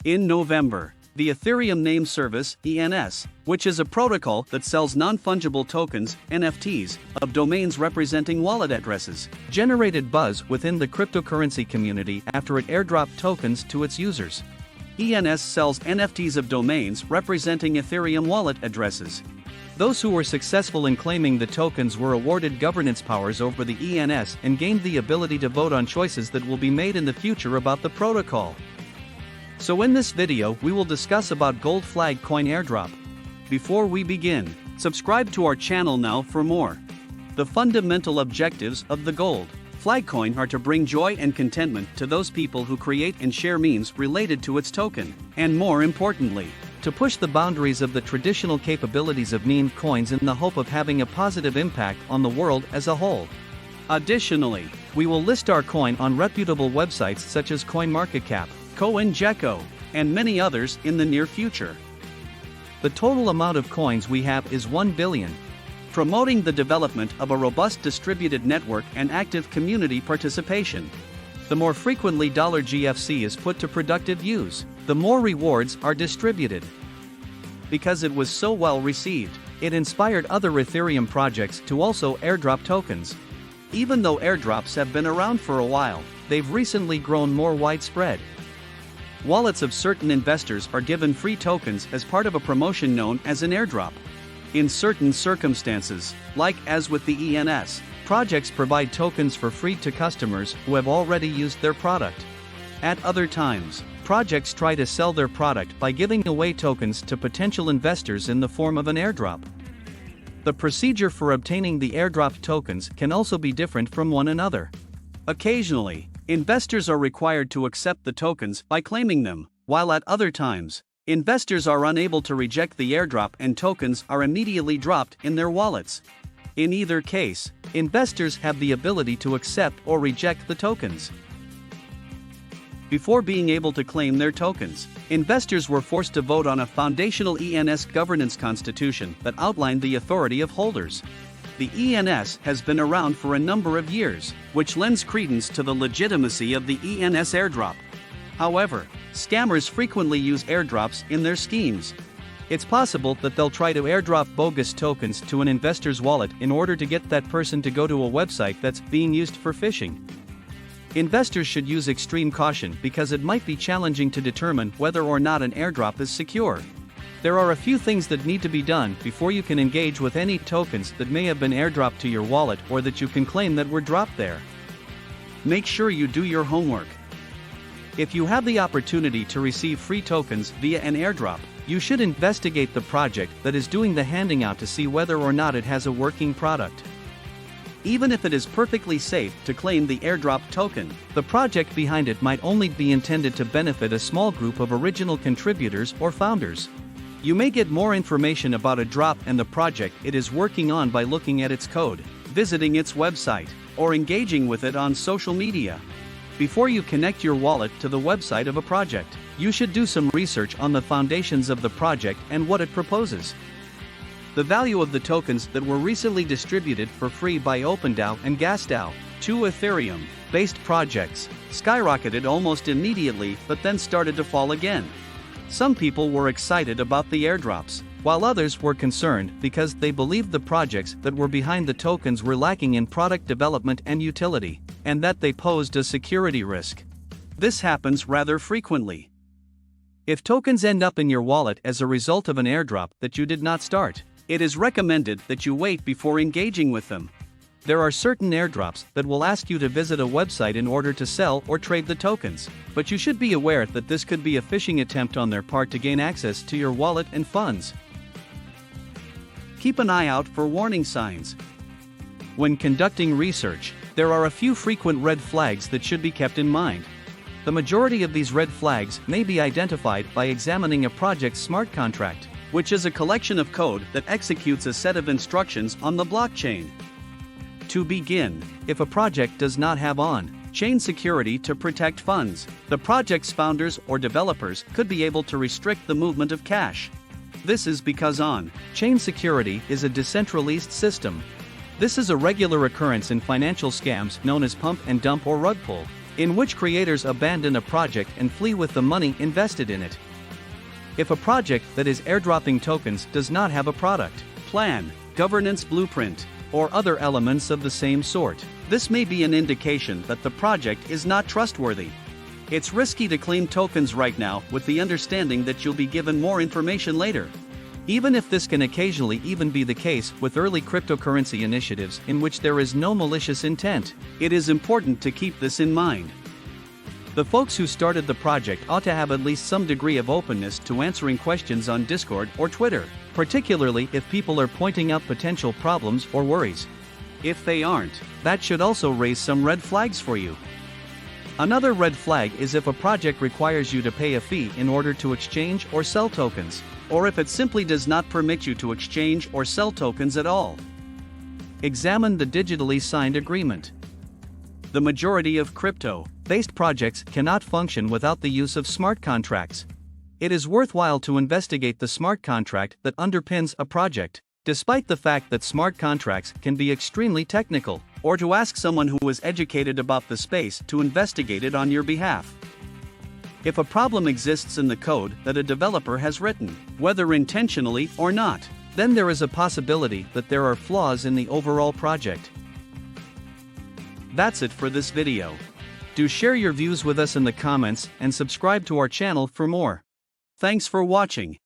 In November, the Ethereum Name Service (ENS), which is a protocol that sells non-fungible tokens (NFTs) of domains representing wallet addresses, generated buzz within the cryptocurrency community after it airdropped tokens to its users. ENS sells NFTs of domains representing Ethereum wallet addresses. Those who were successful in claiming the tokens were awarded governance powers over the ENS and gained the ability to vote on choices that will be made in the future about the protocol. So in this video we will discuss about Gold Flag Coin Airdrop. Before we begin, subscribe to our channel now for more. The fundamental objectives of the Gold Flag Coin are to bring joy and contentment to those people who create and share memes related to its token, and more importantly, to push the boundaries of the traditional capabilities of meme coins in the hope of having a positive impact on the world as a whole. Additionally, we will list our coin on reputable websites such as CoinMarketCap, CoinGecko, and many others in the near future. The total amount of coins we have is 1 billion. Promoting the development of a robust distributed network and active community participation. The more frequently $GFC is put to productive use, the more rewards are distributed. Because it was so well received, it inspired other Ethereum projects to also airdrop tokens. Even though airdrops have been around for a while, they've recently grown more widespread. Wallets of certain investors are given free tokens as part of a promotion known as an airdrop. In certain circumstances, like as with the ENS, projects provide tokens for free to customers who have already used their product. At other times, projects try to sell their product by giving away tokens to potential investors in the form of an airdrop. The procedure for obtaining the airdrop tokens can also be different from one another. Occasionally, investors are required to accept the tokens by claiming them, while at other times, investors are unable to reject the airdrop and tokens are immediately dropped in their wallets. In either case, investors have the ability to accept or reject the tokens. Before being able to claim their tokens, investors were forced to vote on a foundational ENS governance constitution that outlined the authority of holders. The ENS has been around for a number of years, which lends credence to the legitimacy of the ENS airdrop. However, scammers frequently use airdrops in their schemes. It's possible that they'll try to airdrop bogus tokens to an investor's wallet in order to get that person to go to a website that's being used for phishing. Investors should use extreme caution because it might be challenging to determine whether or not an airdrop is secure. There are a few things that need to be done before you can engage with any tokens that may have been airdropped to your wallet or that you can claim that were dropped there. Make sure you do your homework. If you have the opportunity to receive free tokens via an airdrop, you should investigate the project that is doing the handing out to see whether or not it has a working product. Even if it is perfectly safe to claim the airdrop token, the project behind it might only be intended to benefit a small group of original contributors or founders. You may get more information about a drop and the project it is working on by looking at its code, visiting its website, or engaging with it on social media. Before you connect your wallet to the website of a project, you should do some research on the foundations of the project and what it proposes. The value of the tokens that were recently distributed for free by OpenDAO and GasDAO, two Ethereum-based projects, skyrocketed almost immediately but then started to fall again. Some people were excited about the airdrops, while others were concerned because they believed the projects that were behind the tokens were lacking in product development and utility, and that they posed a security risk. This happens rather frequently. If tokens end up in your wallet as a result of an airdrop that you did not start, it is recommended that you wait before engaging with them. There are certain airdrops that will ask you to visit a website in order to sell or trade the tokens, but you should be aware that this could be a phishing attempt on their part to gain access to your wallet and funds. Keep an eye out for warning signs. When conducting research, there are a few frequent red flags that should be kept in mind. The majority of these red flags may be identified by examining a project's smart contract, which is a collection of code that executes a set of instructions on the blockchain. To begin, if a project does not have on-chain security to protect funds, the project's founders or developers could be able to restrict the movement of cash. This is because on-chain security is a decentralized system. This is a regular occurrence in financial scams known as pump and dump or rug pull. in which creators abandon a project and flee with the money invested in it. If a project that is airdropping tokens does not have a product, plan, governance blueprint, or other elements of the same sort, this may be an indication that the project is not trustworthy. It's risky to claim tokens right now with the understanding that you'll be given more information later. Even if this can occasionally even be the case with early cryptocurrency initiatives in which there is no malicious intent, it is important to keep this in mind. The folks who started the project ought to have at least some degree of openness to answering questions on Discord or Twitter, particularly if people are pointing out potential problems or worries. If they aren't, that should also raise some red flags for you. Another red flag is if a project requires you to pay a fee in order to exchange or sell tokens, or if it simply does not permit you to exchange or sell tokens at all. Examine the digitally signed agreement. The majority of crypto-based projects cannot function without the use of smart contracts. It is worthwhile to investigate the smart contract that underpins a project, despite the fact that smart contracts can be extremely technical, or to ask someone who is educated about the space to investigate it on your behalf. If a problem exists in the code that a developer has written, whether intentionally or not, then there is a possibility that there are flaws in the overall project. That's it for this video. Do share your views with us in the comments and subscribe to our channel for more. Thanks for watching.